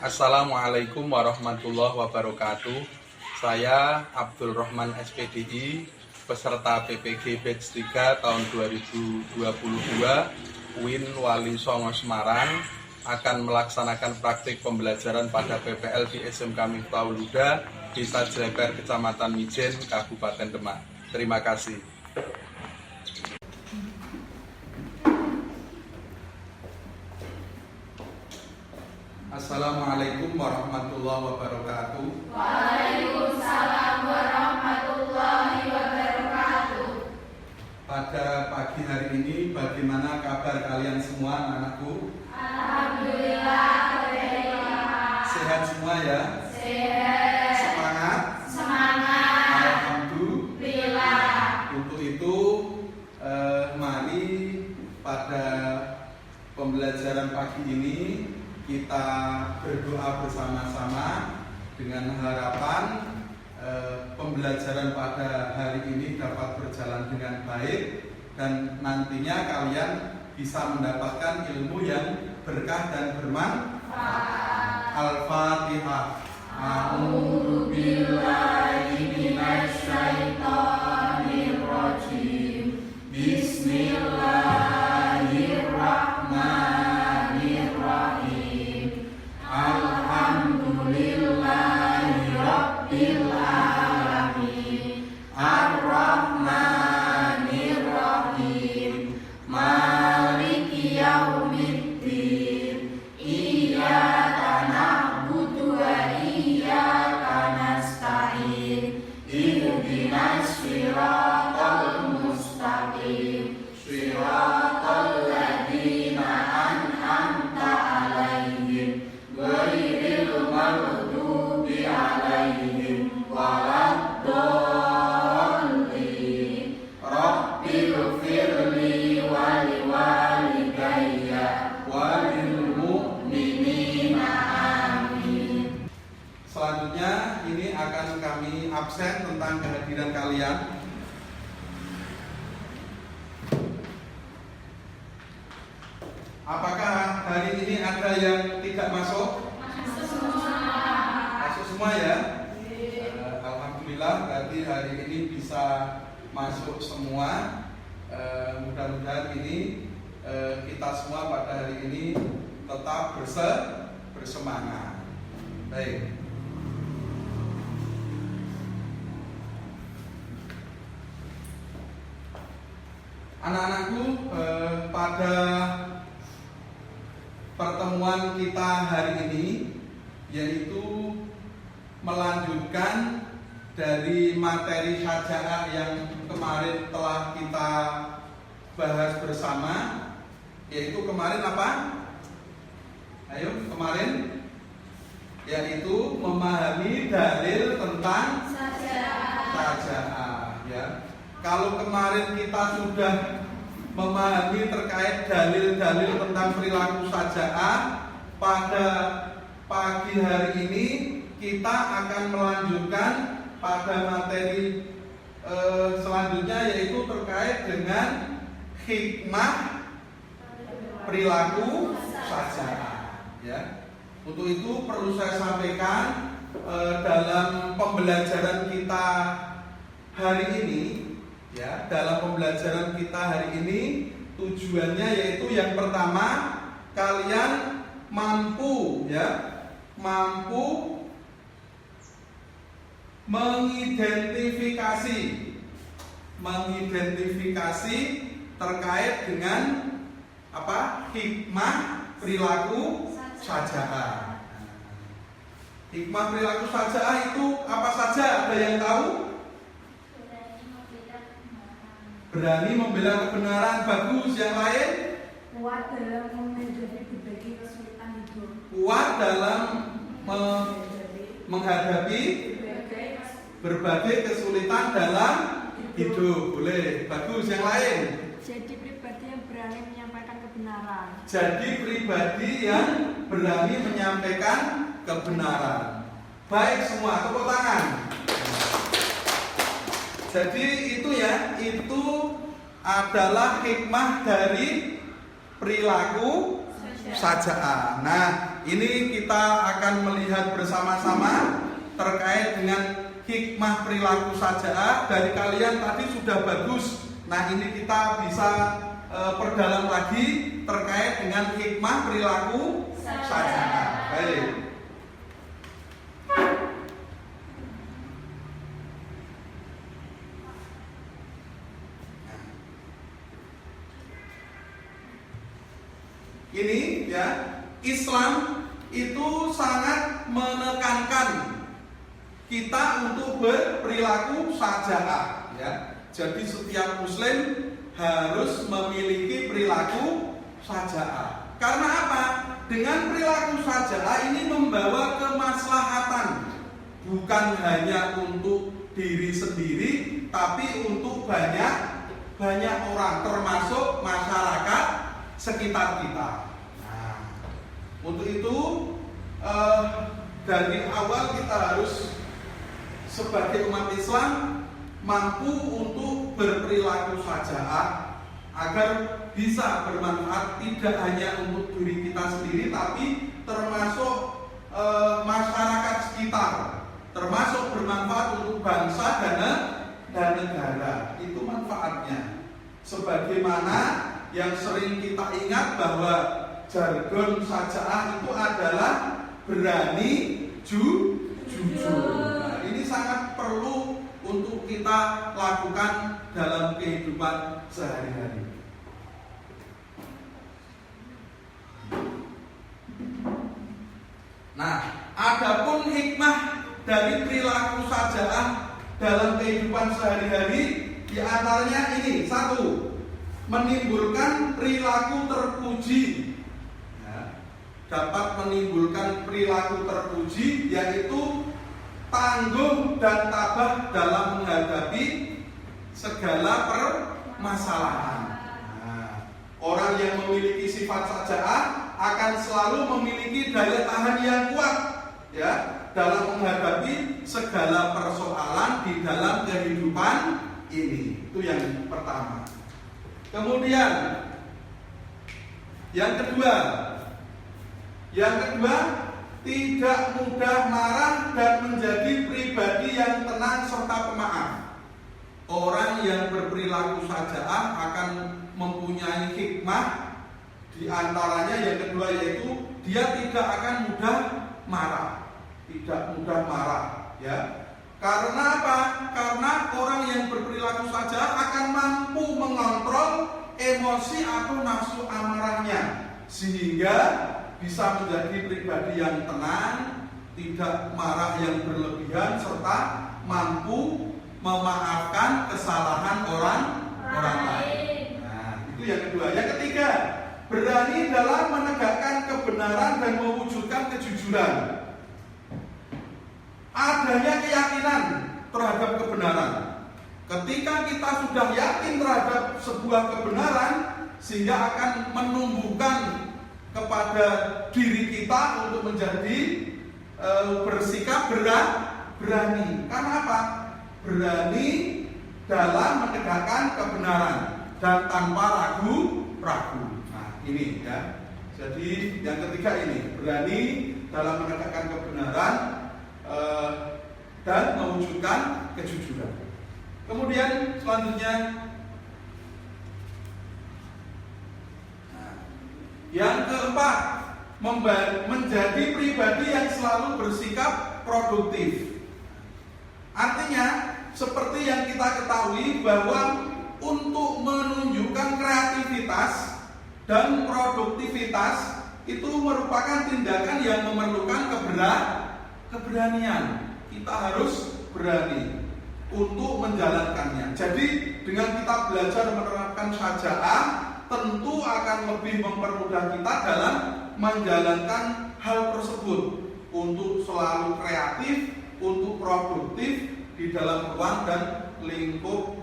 Assalamualaikum warahmatullahi wabarakatuh. Saya Abdul Rahman SPDI, peserta PPG Batch 3 tahun 2022 UIN Wali Songo Semarang, akan melaksanakan praktik pembelajaran pada PPL di SMK Miftahul Huda, Desa Jleper, Kecamatan Mijen, Kabupaten Demak. Terima kasih. Assalamualaikum warahmatullahi wabarakatuh. Waalaikumsalam warahmatullahi wabarakatuh. Pada pagi hari ini, bagaimana kabar kalian semua, anak-anakku? Alhamdulillah, Sehat semua ya? sehat. Semangat? Semangat. Alhamdulillah. Untuk itu, mari pada pembelajaran pagi ini kita berdoa bersama-sama dengan harapan pembelajaran pada hari ini dapat berjalan dengan baik dan nantinya kalian bisa mendapatkan ilmu yang berkah dan bermanfaat. Al-Fatihah. A'udzu billahi minasy syaithanir rajim. Bismillahirrahmanirrahim. Alhamdulillahirabbil alamin. Ar-Rahmanir-Rahim. Maliki yaumiddin. Iyyaka na'budu wa iyyaka nasta'in. Ihdinas siratal mustaqim. Siratal ladzina an'amta 'alaihim ghairil maghdubi 'alaihim waladdallin. Rabbighfirli wa liwalidayya wa lil mu'minina amin. Selanjutnya ini akan kami absen tentang kehadiran kalian. Apakah hari ini ada yang tidak masuk? Masuk semua ya? Alhamdulillah, berarti hari ini bisa masuk semua. Mudah-mudahan ini kita semua pada hari ini tetap bersemangat. Baik. Anak-anakku, pada pertemuan kita hari ini yaitu melanjutkan dari materi sajaah yang kemarin telah kita bahas bersama, yaitu kemarin apa? Ayo, kemarin yaitu memahami dalil tentang sajaah ya. Kalau kemarin kita sudah memahami terkait dalil-dalil tentang perilaku sajaah, pada pagi hari ini kita akan melanjutkan pada materi selanjutnya, yaitu terkait dengan hikmah perilaku sajaah ya. Untuk itu perlu saya sampaikan dalam pembelajaran kita hari ini ya, dalam pembelajaran kita hari ini tujuannya yaitu yang pertama, kalian mampu mengidentifikasi terkait dengan apa? Hikmah perilaku sajaah. Hikmah perilaku sajaah itu apa saja? Ada yang tahu? Berani membela kebenaran. Bagus. Yang lain? Kuat dalam menghadapi berbagai kesulitan hidup. Kuat dalam menghadapi berbagai kesulitan dalam hidup. Boleh. Bagus. Yang lain? Jadi pribadi yang berani menyampaikan kebenaran. Jadi pribadi yang berani menyampaikan kebenaran. Baik semua, tepuk tangan. Jadi itu ya, itu adalah hikmah dari perilaku sajaah. Nah, ini kita akan melihat bersama-sama terkait dengan hikmah perilaku sajaah. Dari kalian tadi sudah bagus. Nah, ini kita bisa perdalam lagi terkait dengan hikmah perilaku sajaah. Baik. Ini ya, Islam itu sangat menekankan kita untuk berperilaku sajaah ya. Jadi setiap muslim harus memiliki perilaku sajaah. Karena apa? Dengan perilaku sajaah ini membawa kemaslahatan, bukan hanya untuk diri sendiri, tapi untuk banyak orang, termasuk masyarakat sekitar kita. Nah, untuk itu dari awal kita harus sebagai umat Islam mampu untuk berperilaku sajaah agar bisa bermanfaat tidak hanya untuk diri kita sendiri, tapi termasuk masyarakat sekitar, termasuk bermanfaat untuk bangsa dan negara. Itu manfaatnya. Sebagaimana yang sering kita ingat bahwa jargon sajaah itu adalah berani jujur. Nah, ini sangat perlu untuk kita lakukan dalam kehidupan sehari-hari. Nah, adapun hikmah dari perilaku sajaah dalam kehidupan sehari-hari, di antaranya ini: satu, menimbulkan perilaku terpuji. Ya, dapat menimbulkan perilaku terpuji, yaitu tangguh dan tabah dalam menghadapi segala permasalahan. Nah, orang yang memiliki sifat sajaah akan selalu memiliki daya tahan yang kuat ya dalam menghadapi segala persoalan di dalam kehidupan ini. Itu yang pertama. Kemudian yang kedua, tidak mudah marah dan menjadi pribadi yang tenang serta pemaaf. Orang yang berperilaku sajaah akan mempunyai hikmah. Di antaranya yang kedua, yaitu dia tidak akan mudah marah. Tidak mudah marah ya. Karena apa? Karena orang yang berperilaku sajaah akan mampu mengontrol emosi atau nafsu amarahnya, sehingga bisa menjadi pribadi yang tenang, tidak marah yang berlebihan, serta mampu memaafkan kesalahan orang lain. Nah, itu yang kedua. Yang ketiga, berani dalam menegakkan kebenaran dan mewujudkan kejujuran. Adanya keyakinan terhadap kebenaran. Ketika kita sudah yakin terhadap sebuah kebenaran, sehingga akan menumbuhkan kepada diri kita untuk menjadi bersikap berani. Karena apa? Berani dalam menegakkan kebenaran dan tanpa ragu. Nah, ini ya. Jadi yang ketiga ini, berani dalam menegakkan kebenaran dan mewujudkan kejujuran. Kemudian selanjutnya, yang keempat, menjadi pribadi yang selalu bersikap produktif. Artinya, seperti yang kita ketahui bahwa untuk menunjukkan kreativitas dan produktivitas itu merupakan tindakan yang memerlukan keberanian. Kita harus berani untuk menjalankannya. Jadi dengan kita belajar menerapkan sajaah, tentu akan lebih mempermudah kita dalam menjalankan hal tersebut, untuk selalu kreatif, untuk produktif di dalam ruang dan lingkup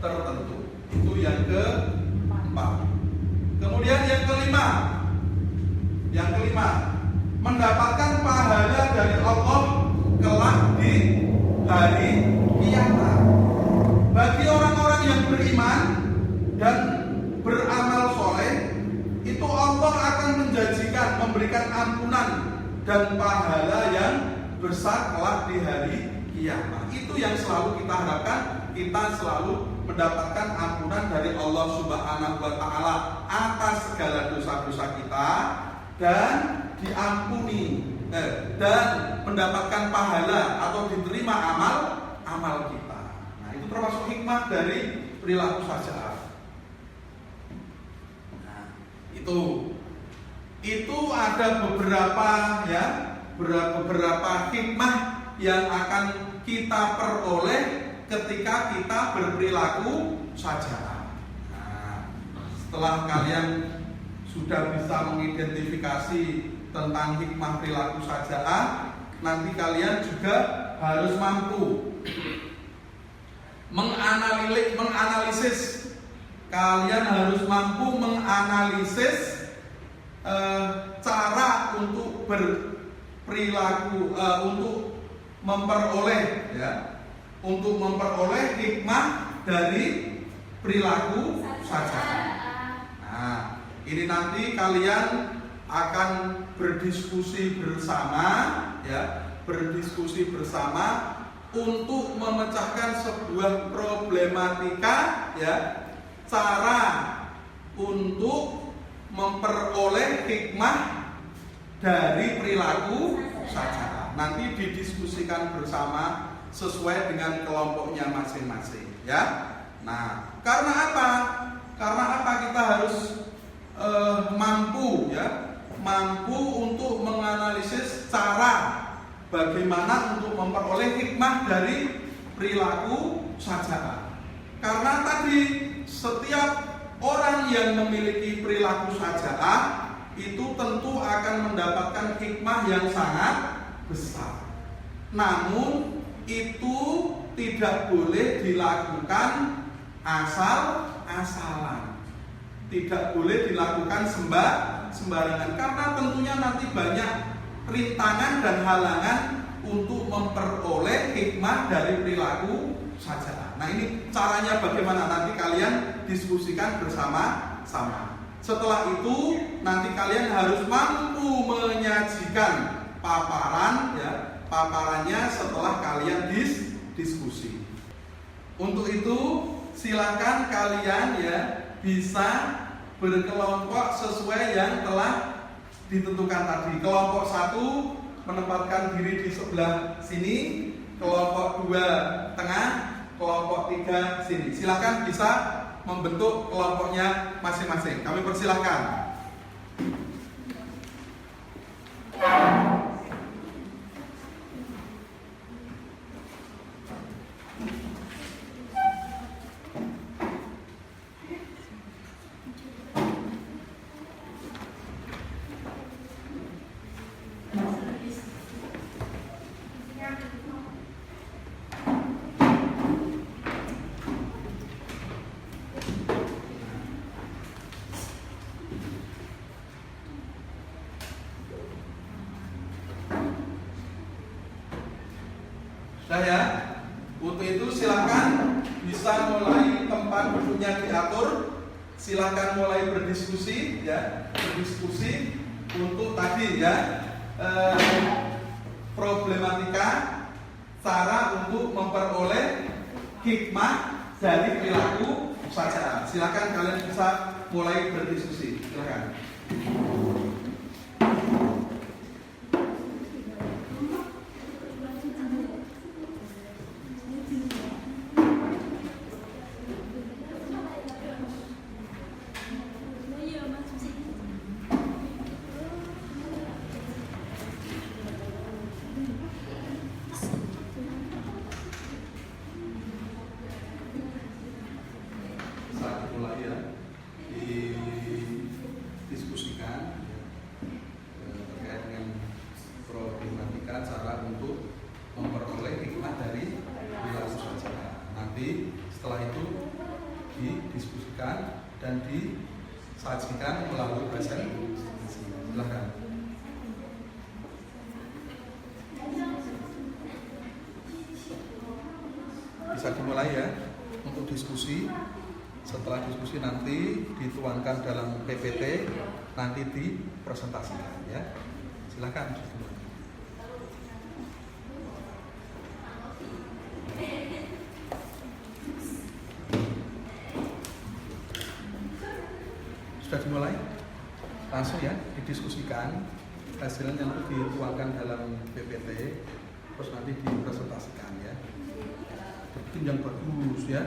tertentu. Itu yang keempat. Kemudian yang kelima, mendapatkan pahala dari Allah kelak di hari kiamat. Bagi orang-orang yang beriman dan beramal soleh, itu Allah akan menjanjikan, memberi memberikan ampunan dan pahala yang besar kelak di hari kiamat. Itu yang selalu kita harapkan, kita selalu mendapatkan ampunan dari Allah Subhanahu wa taala atas segala dosa-dosa kita dan diampuni dan mendapatkan pahala atau diterima amal kita. Nah, itu termasuk hikmah dari perilaku saja. Nah, itu ada beberapa hikmah yang akan kita peroleh ketika kita berperilaku saja. Nah, setelah kalian sudah bisa mengidentifikasi tentang hikmah perilaku saja'ah, nanti kalian juga harus mampu menganalisis. Kalian harus mampu menganalisis cara untuk berperilaku, untuk memperoleh hikmah dari perilaku saja'ah. Nah, ini nanti kalian akan berdiskusi bersama untuk memecahkan sebuah problematika cara untuk memperoleh hikmah dari perilaku saja. Nanti didiskusikan bersama sesuai dengan kelompoknya masing-masing Nah, karena apa kita harus mampu untuk menganalisis cara bagaimana untuk memperoleh hikmah dari perilaku saja'ah. Karena tadi setiap orang yang memiliki perilaku saja'ah itu tentu akan mendapatkan hikmah yang sangat besar. Namun itu tidak boleh dilakukan asal-asalan. Tidak boleh dilakukan sembarangan karena tentunya nanti banyak rintangan dan halangan untuk memperoleh hikmah dari perilaku saja'ah. Nah, ini caranya bagaimana, nanti kalian diskusikan bersama-sama. Setelah itu nanti kalian harus mampu menyajikan paparannya setelah kalian diskusi. Untuk itu silakan kalian bisa berkelompok sesuai yang telah ditentukan tadi. Kelompok 1 menempatkan diri di sebelah sini, kelompok 2 tengah, kelompok 3 sini. Silakan bisa membentuk kelompoknya masing-masing. Kami persilahkan. Untuk itu silakan bisa mulai tempat duduknya diatur, silakan mulai berdiskusi untuk tadi problematika cara untuk memperoleh hikmah dari perilaku saja'ah. Silakan kalian bisa mulai berdiskusi. Silakan. Setelah itu didiskusikan dan disajikan melalui presentasi. Silakan. Bisa dimulai untuk diskusi. Setelah diskusi nanti dituangkan dalam PPT nanti dipresentasikan ya. Silakan. Sudah dimulai? Langsung ya, didiskusikan hasilnya nanti dituangkan dalam PPT, terus nanti dipresentasikan ya. Bikin yang bagus ya.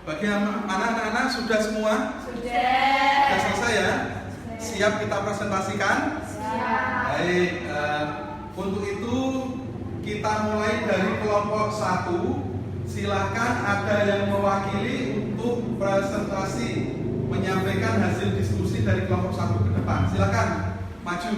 Bagi anak-anak sudah semua? Sudah selesai ya? Siap kita presentasikan? Siap. Baik, untuk itu kita mulai dari kelompok 1. Silakan ada yang mewakili untuk presentasi menyampaikan hasil diskusi dari kelompok 1 ke depan. Silakan maju.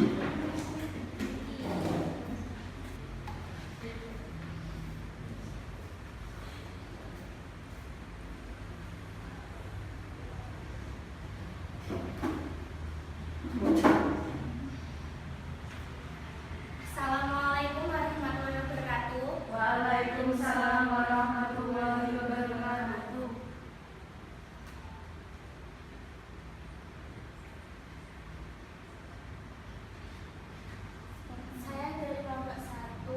Assalamualaikum warahmatullahi wabarakatuh. Waalaikumsalam warahmatullahi wabarakatuh. Saya dari kelompok 1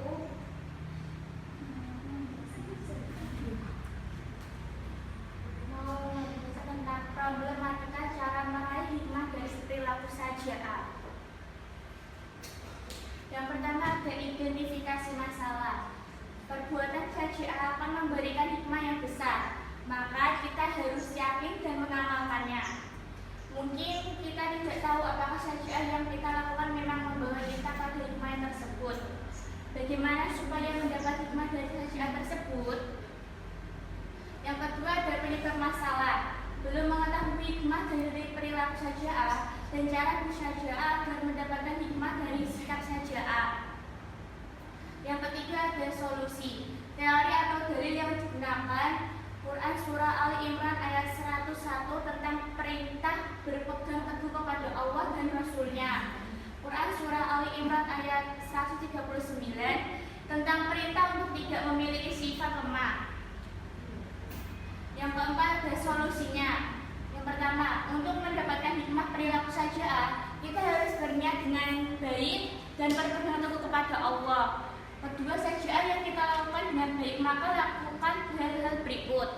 mau membahas tentang problematika cara meraih hikmah dari perilaku saja'ah. Yang pertama ada identifikasi masalah. Perbuatan saja'ah akan memberikan hikmah yang besar, maka kita harus yakin dan mengamalkannya. Mungkin kita tidak tahu apakah saja'ah yang kita lakukan memang membawa kita pada hikmah tersebut. Bagaimana supaya mendapat hikmah dari saja'ah tersebut? Yang kedua ada penyebab masalah. Belum mengetahui hikmah dari perilaku saja'ah dan cara bersaja'ah agar mendapatkan hikmah dari sikap saja'ah. Yang ketiga ada solusi. Teori atau dalil yang digunakan Quran Surah Al-Imran ayat 101 tentang perintah berpegang teguh kepada Allah dan Rasul-Nya. Quran Surah Al-Imran ayat 139 tentang perintah untuk tidak memiliki sifat lemah. Yang keempat ada solusinya. Yang pertama, untuk mendapatkan hikmah perilaku saja'ah, kita harus berniat dengan baik dan berpegang teguh kepada Allah. Kedua, saja'ah yang kita lakukan dengan baik, maka lakukan hal-hal berikut.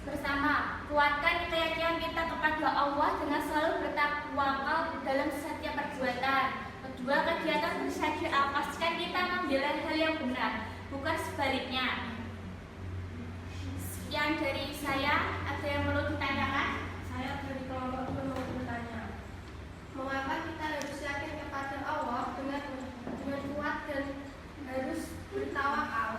Pertama, kuatkan keyakinan kita kepada Allah dengan selalu bertawakal dalam setiap perbuatan. Kedua, kegiatan bersaja'ah, pastikan kita membela hal yang benar, bukan sebaliknya. Sekian dari saya, ada yang perlu ditanyakan? Saya dari kelompok 2 mau bertanya. Mengapa kita harus yakin kepada Allah dengan kuat dan harus bertawakal?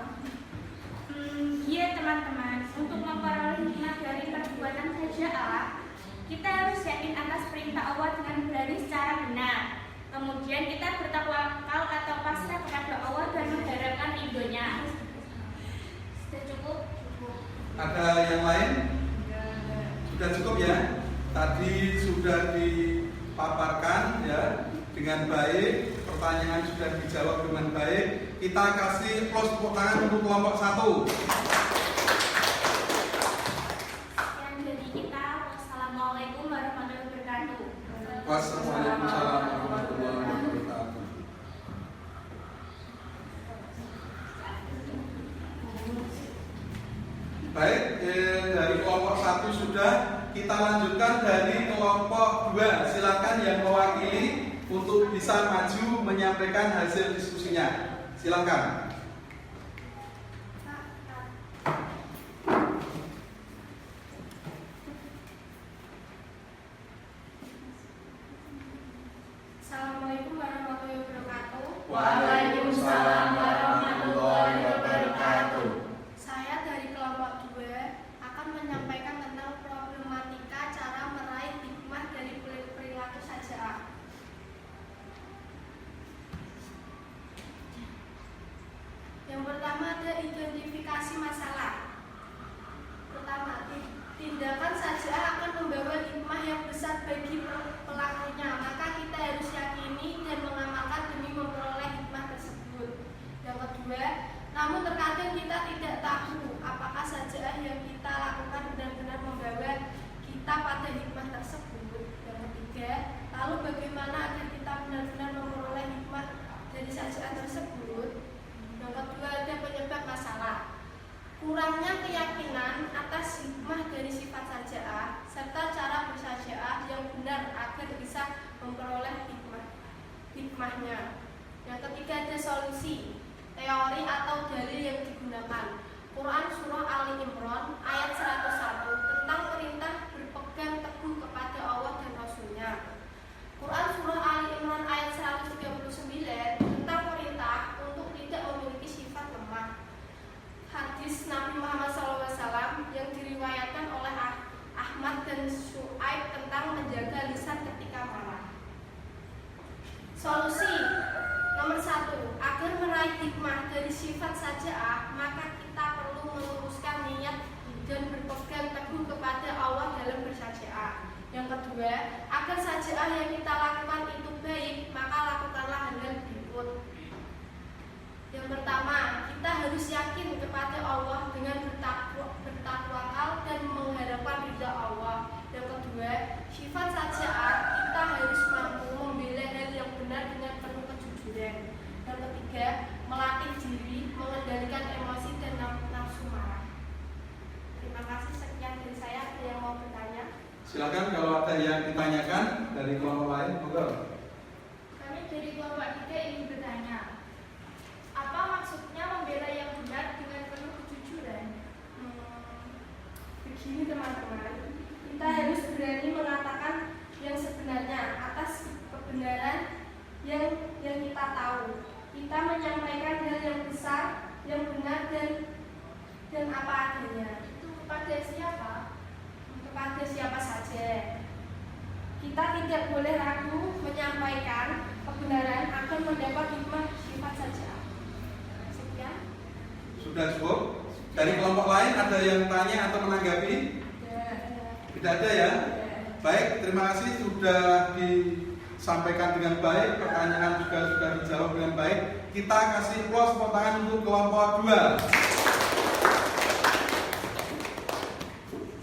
Iya teman-teman, untuk memperoleh hikmah dari perbuatan saja'ah, kita harus yakin atas perintah Allah dengan berani secara benar. Kemudian kita bertawakal atau pasrah kepada Allah dan mengharapkan ridhonya. Sudah cukup? Ada yang lain? Sudah cukup ya? Tadi sudah dipaparkan ya dengan baik, pertanyaan sudah dijawab dengan baik. Kita kasih close tepuk tangan untuk kelompok 1. Sekian dari kita. Wassalamualaikum warahmatullahi wabarakatuh. Wassalamualaikum warahmatullahi wabarakatuh. Baik, dari kelompok 1 sudah. Kita lanjutkan dari kelompok 2. Silakan yang mewakili untuk bisa maju menyampaikan hasil diskusinya. Silakan. Assalamualaikum warahmatullahi wabarakatuh. Waalaikumsalam warahmatullahi wabarakatuh. Saya dari kelompok 2 akan menyampaikan tentang problematika cara meraih hikmah dari perilaku saja'ah. Yang pertama ada identifikasi masalah. Pertama, tindakan saja'ah akan membawa hikmah yang besar bagi pelakunya, maka kita harus yakini dan mengamalkan demi memperoleh hikmah tersebut. Yang kedua, namun terkadang kita tidak tahu apakah saja'ah yang kita lakukan benar-benar membawa kita pada hikmah tersebut. Yang ketiga, lalu bagaimana agar kita benar-benar memperoleh hikmah dari saja'ah tersebut? Yang kedua ada penyebab masalah. Kurangnya keyakinan atas hikmah dari sifat saja'ah serta cara bersaja'ah yang benar agar bisa memperoleh hikmahnya. Yang ketiga ada solusi, teori atau dalil yang digunakan. Quran Surah Ali Imran ayat 101 tentang perintah berpegang teguh kepada Allah dan Rasulnya. Quran Surah Ali Imran ayat 139 tentang perintah untuk tidak memiliki sifat lemah. Hadis Nabi Muhammad SAW yang diriwayatkan oleh Ahmad dan Syu'aib tentang menjaga lisan ketika marah. Solusi nomor 1, agar meraih hikmah dari sifat saja'ah, maka kita perlu meluruskan niat dan berpegang teguh kepada Allah dalam bersaja'ah. Yang kedua, agar saja'ah yang kita lakukan itu baik, maka lakukanlah hal berikut. Yang pertama, kita harus yakin kepada Allah dengan bertakwakal dan mengharapkan ridha Allah. Yang kedua, sifat saja'ah kita harus mampu membela hal yang benar dengan penuh kejujuran. Yang ketiga, melatih diri mengendalikan emosi dan nafsu marah. Terima kasih, sekian dari saya. Ada yang mau bertanya? Silakan kalau ada yang ditanyakan dari kelompok lain, monggo. Kami dari kelompok 3 ingin bertanya, apa maksudnya membela yang benar dengan penuh kejujuran? Begini teman-teman, kita harus berani mengatakan yang sebenarnya atas kebenaran yang kita tahu. Kita menyampaikan hal yang besar, yang benar dan apa adanya. Itu kepada siapa? Kepada siapa saja. Kita tidak boleh ragu menyampaikan kebenaran akan mendapat hikmah sifat saja. Sekian. Sudah cukup? Dari kelompok lain ada yang tanya atau menanggapi? Tidak ada ya? Baik, terima kasih sudah disampaikan dengan baik. Pertanyaan juga sudah dijawab dengan baik. Kita kasih applause tepuk tangan untuk kelompok 2.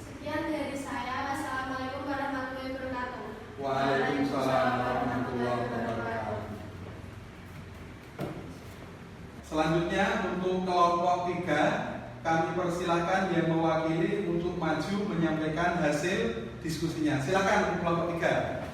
Sekian dari saya. Wassalamualaikum warahmatullahi wabarakatuh. Waalaikumsalam warahmatullahi wabarakatuh. Selanjutnya untuk kelompok 3, kami persilakan yang mewakili untuk maju menyampaikan hasil diskusinya. Silakan kelompok 3.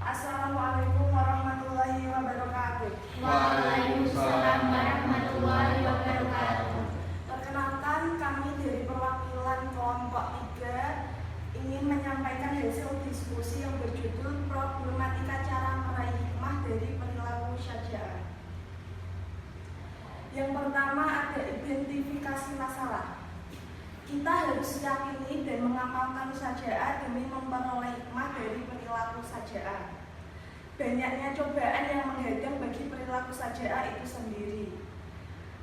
Assalamualaikum warahmatullahi wabarakatuh. Waalaikumsalam warahmatullahi wabarakatuh. Perkenalkan, kami dari perwakilan kelompok 3 ingin menyampaikan hasil diskusi yang berjudul problematika cara meraih hikmah dari perilaku saja'ah. Yang pertama ada identifikasi masalah. Kita harus yakini dan mengamalkan saja'ah demi memperoleh hikmah dari perilaku saja'ah. Banyaknya cobaan yang menghadang bagi perilaku saja'ah itu sendiri.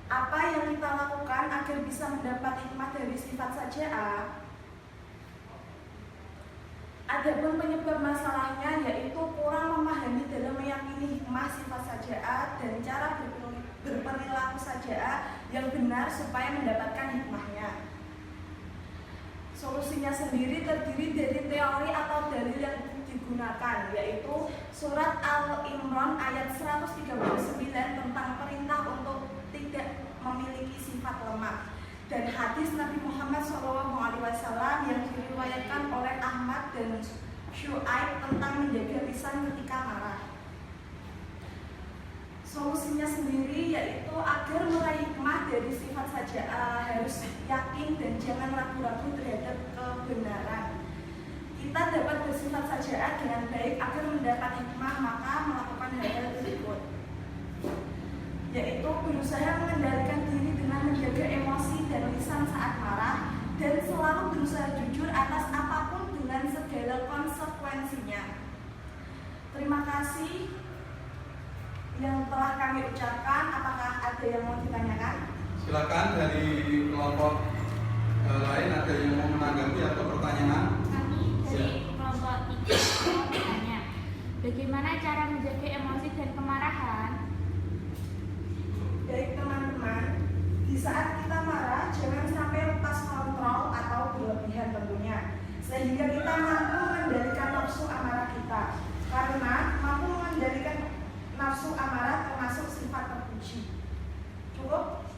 Apa yang kita lakukan agar bisa mendapat hikmah dari sifat saja'ah? Adapun penyebab masalahnya yaitu kurang memahami dalam meyakini hikmah sifat saja'ah dan cara berperilaku saja'ah yang benar supaya mendapatkan hikmahnya. Solusinya sendiri terdiri dari teori atau dalil yang digunakan, yaitu Surat Al-Imran ayat 139 tentang perintah untuk tidak memiliki sifat lemah, dan hadis Nabi Muhammad SAW yang diriwayatkan oleh Ahmad dan Syu'aib tentang menjaga lisan ketika marah. Solusinya sendiri yaitu agar meraih hikmah dari sifat saja'ah harus yakin dan jangan ragu-ragu terhadap kebenaran. Kita dapat bersifat saja'ah dengan baik agar mendapat hikmah, maka melakukan hal-hal berikut, yaitu berusaha mengendalikan diri dengan menjaga emosi dan lisan saat marah, dan selalu berusaha jujur atas apapun dengan segala konsekuensinya. Terima kasih yang telah kami ucapkan. Apakah ada yang mau ditanyakan? Silakan dari kelompok lain, ada yang mau menanggapi atau pertanyaan? Kami dari kelompok 3 mau bertanya, bagaimana cara menjaga emosi dan kemarahan? Baik teman-teman, di saat kita marah jangan sampai lepas kontrol atau berlebihan tentunya, sehingga kita mampu mengendalikan nafsu amarah kita. Karena mampu mengendalikan nafsu amarah termasuk sifat terpuji. Cukup?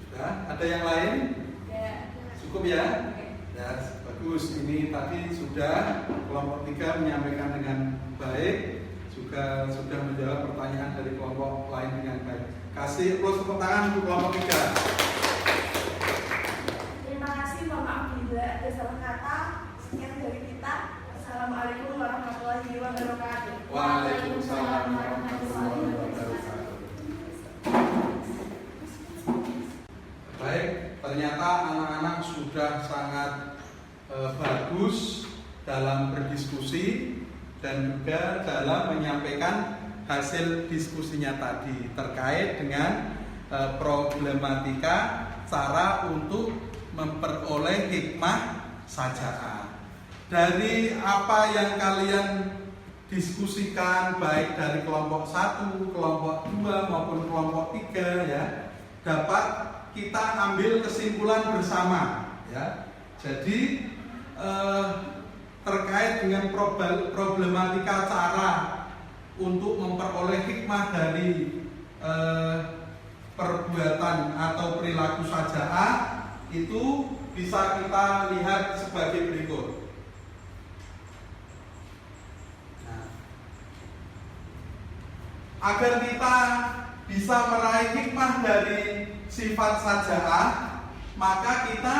Sudah, ada yang lain? Ya. Cukup ya? Ya, bagus. Ini tadi sudah kelompok 3 menyampaikan dengan baik, juga sudah menjawab pertanyaan dari kelompok lain dengan baik. Kasih plus tepuk tangan untuk kelompok 3. Terima kasih, mohon maaf bila ada salah kata. Sekian dari kita. Assalamualaikum warahmatullahi wabarakatuh. Waalaikumsalam warahmatullahi wabarakatuh. Baik, ternyata anak-anak sudah sangat bagus dalam berdiskusi dan juga dalam menyampaikan hasil diskusinya tadi terkait dengan problematika cara untuk memperoleh hikmah saja'ah. Dari apa yang kalian diskusikan baik dari kelompok 1, kelompok 2 maupun kelompok 3 ya, dapat kita ambil kesimpulan bersama ya. Jadi terkait dengan problematika cara untuk memperoleh hikmah dari perbuatan atau perilaku saja'ah itu bisa kita lihat sebagai berikut. Agar kita bisa meraih hikmah dari sifat saja'ah, maka kita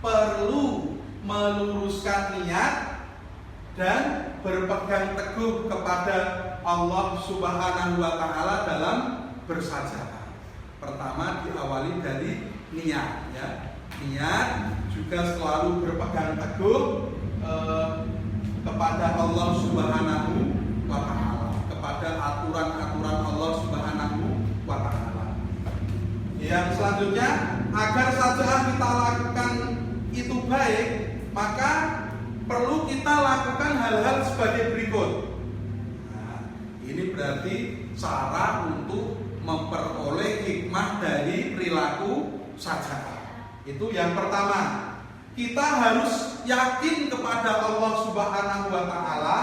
perlu meluruskan niat dan berpegang teguh kepada Allah Subhanahu wa Ta'ala dalam bersaja'ah. Pertama diawali dari niat ya. Niat juga selalu berpegang teguh kepada Allah Subhanahu wa Ta'ala, kepada aturan-aturan Allah Subhanahu wa Ta'ala. Yang selanjutnya, agar saja'ah kita lakukan itu baik, maka perlu kita lakukan hal-hal sebagai berikut. Nah, ini berarti cara untuk memperoleh hikmah dari perilaku saja'ah. Itu yang pertama, kita harus yakin kepada Allah Subhanahu wa Ta'ala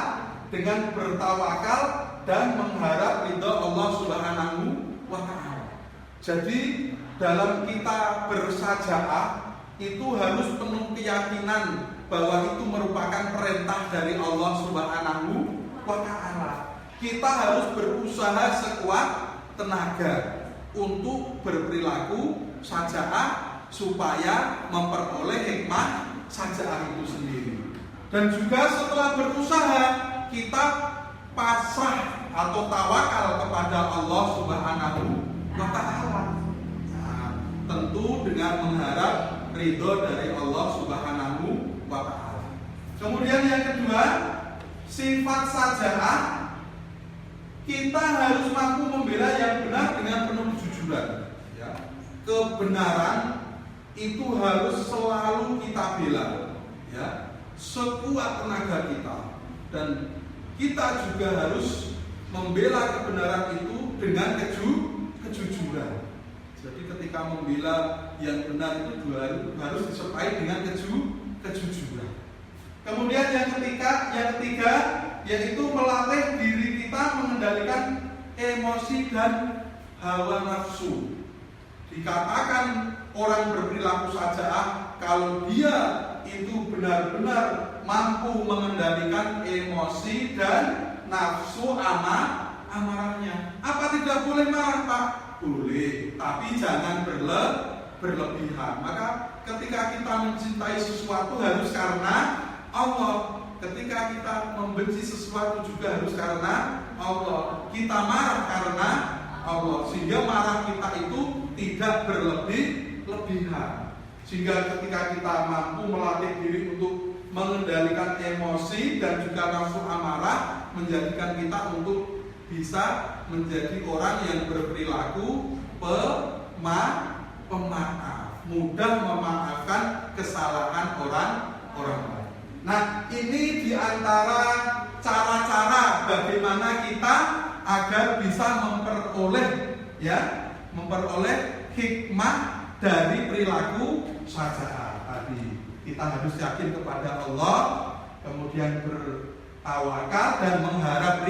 dengan bertawakal dan mengharap ridha Allah Subhanahu wa Ta'ala. Jadi dalam kita bersaja'ah itu harus penuh keyakinan bahwa itu merupakan perintah dari Allah Subhanahu wa Ta'ala. Kita harus berusaha sekuat tenaga untuk berperilaku saja'ah supaya memperoleh hikmah saja'ah itu sendiri. Dan juga setelah berusaha kita pasrah atau tawakal kepada Allah Subhanahu wa Ta'ala. Nah, tentu dengan mengharap ridho dari Allah Subhanahu wa Ta'ala. Kemudian yang kedua, sifat saja'ah kita harus mampu membela yang benar dengan penuh kejujuran ya. Kebenaran itu harus selalu kita bela ya, sekuat tenaga kita, dan kita juga harus membela kebenaran itu dengan kejujuran. Jadi ketika membela yang benar itu harus disertai dengan kejujuran. Kemudian yang ketiga yaitu melatih diri mengendalikan emosi dan hawa nafsu. Dikatakan orang berperilaku saja'ah kalau dia itu benar-benar mampu mengendalikan emosi dan nafsu amarahnya. Apa tidak boleh marah, Pak? Boleh, tapi jangan berlebihan. Maka ketika kita mencintai sesuatu harus karena Allah. Ketika kita membenci sesuatu juga harus karena Allah. Kita marah karena Allah, sehingga marah kita itu tidak berlebihan. Sehingga ketika kita mampu melatih diri untuk mengendalikan emosi dan juga nafsu amarah, menjadikan kita untuk bisa menjadi orang yang berperilaku pemaaf, mudah memaafkan kesalahan orang lain. Nah, ini diantara cara-cara bagaimana kita agar bisa memperoleh hikmah dari perilaku saja'ah tadi. Kita harus yakin kepada Allah, kemudian bertawakal dan mengharap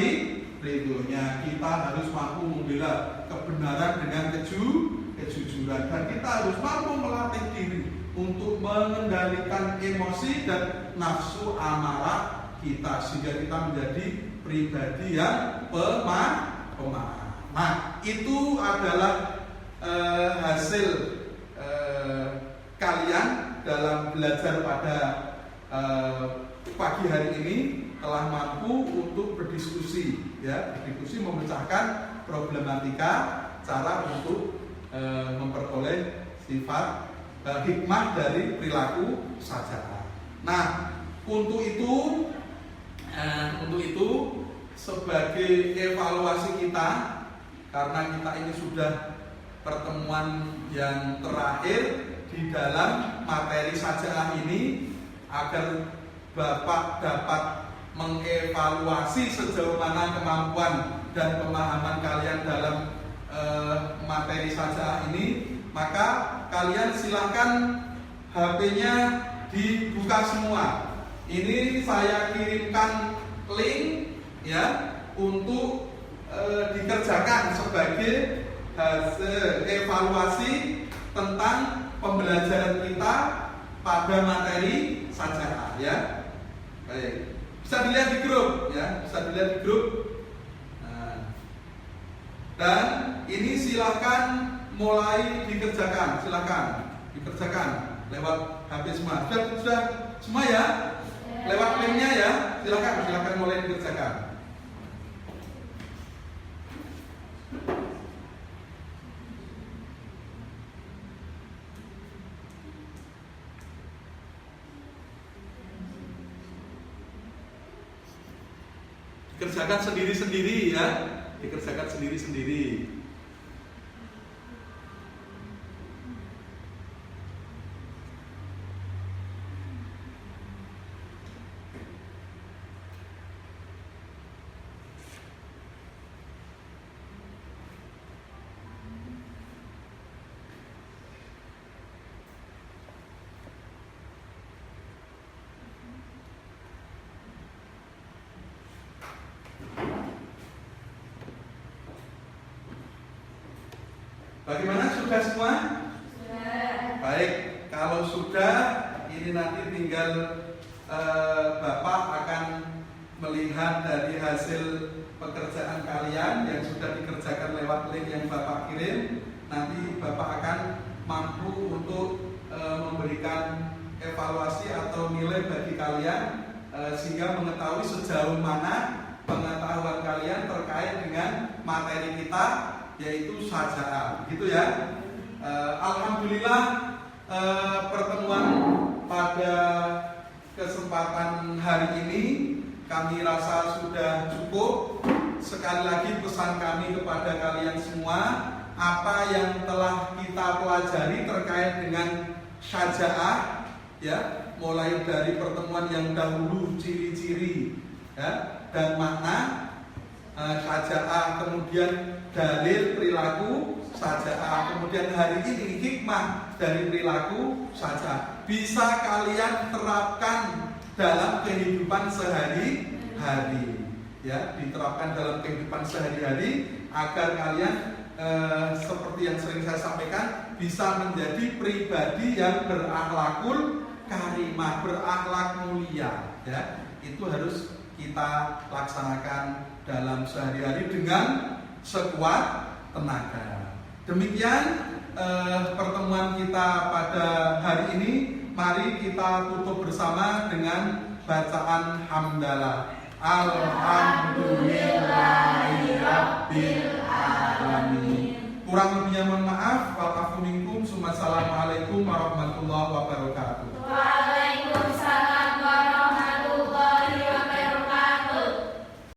ridhonya. Kita harus mampu membela kebenaran dengan kejujuran, dan kita harus mampu melatih diri untuk mengendalikan emosi dan nafsu amarah kita, sehingga kita menjadi pribadi yang pemaaf. Nah, itu adalah hasil kalian dalam belajar pada pagi hari ini, telah mampu untuk berdiskusi, memecahkan problematika cara untuk memperoleh sifat hikmah dari perilaku saja'ah. Nah, untuk itu sebagai evaluasi kita, karena kita ini sudah pertemuan yang terakhir di dalam materi saja'ah ini, agar Bapak dapat mengevaluasi sejauh mana kemampuan dan pemahaman kalian dalam materi saja'ah ini, maka kalian silahkan HP-nya dibuka semua. Ini saya kirimkan link untuk dikerjakan sebagai hasil evaluasi tentang pembelajaran kita pada materi saja'ah, Baik. Bisa dilihat di grup, Nah, dan ini silahkan mulai dikerjakan, lewat HP semua. Sudah semua ya? Lewat linknya ya, silahkan mulai dikerjakan. Dikerjakan sendiri-sendiri ya, dikerjakan sendiri-sendiri. Bagaimana, sudah semua? Sudah. Baik, kalau sudah, ini nanti tinggal Bapak akan melihat dari hasil pekerjaan kalian yang sudah dikerjakan lewat link yang Bapak kirim. Nanti Bapak akan mampu untuk memberikan evaluasi atau nilai bagi kalian, sehingga mengetahui sejauh mana pengetahuan kalian terkait dengan materi kita, yaitu saja'ah, gitu ya. Alhamdulillah, pertemuan pada kesempatan hari ini kami rasa sudah cukup. Sekali lagi pesan kami kepada kalian semua, apa yang telah kita pelajari terkait dengan saja'ah, mulai dari pertemuan yang dahulu, ciri-ciri dan makna saja'ah, kemudian dalil perilaku saja'ah, kemudian hari ini hikmah dari perilaku saja'ah, bisa kalian terapkan dalam kehidupan sehari-hari. ya, diterapkan dalam kehidupan sehari-hari agar kalian seperti yang sering saya sampaikan bisa menjadi pribadi yang berakhlakul karimah, berakhlak mulia, ya. Itu harus kita laksanakan dalam sehari-hari dengan sekuat tenaga. Demikian pertemuan kita pada hari ini. Mari kita tutup bersama dengan bacaan hamdalah. Alhamdulillahirabbil alamin. Kurang lebihnya mohon maaf. Wal afu minkum. Assalamualaikum warahmatullahi wabarakatuh.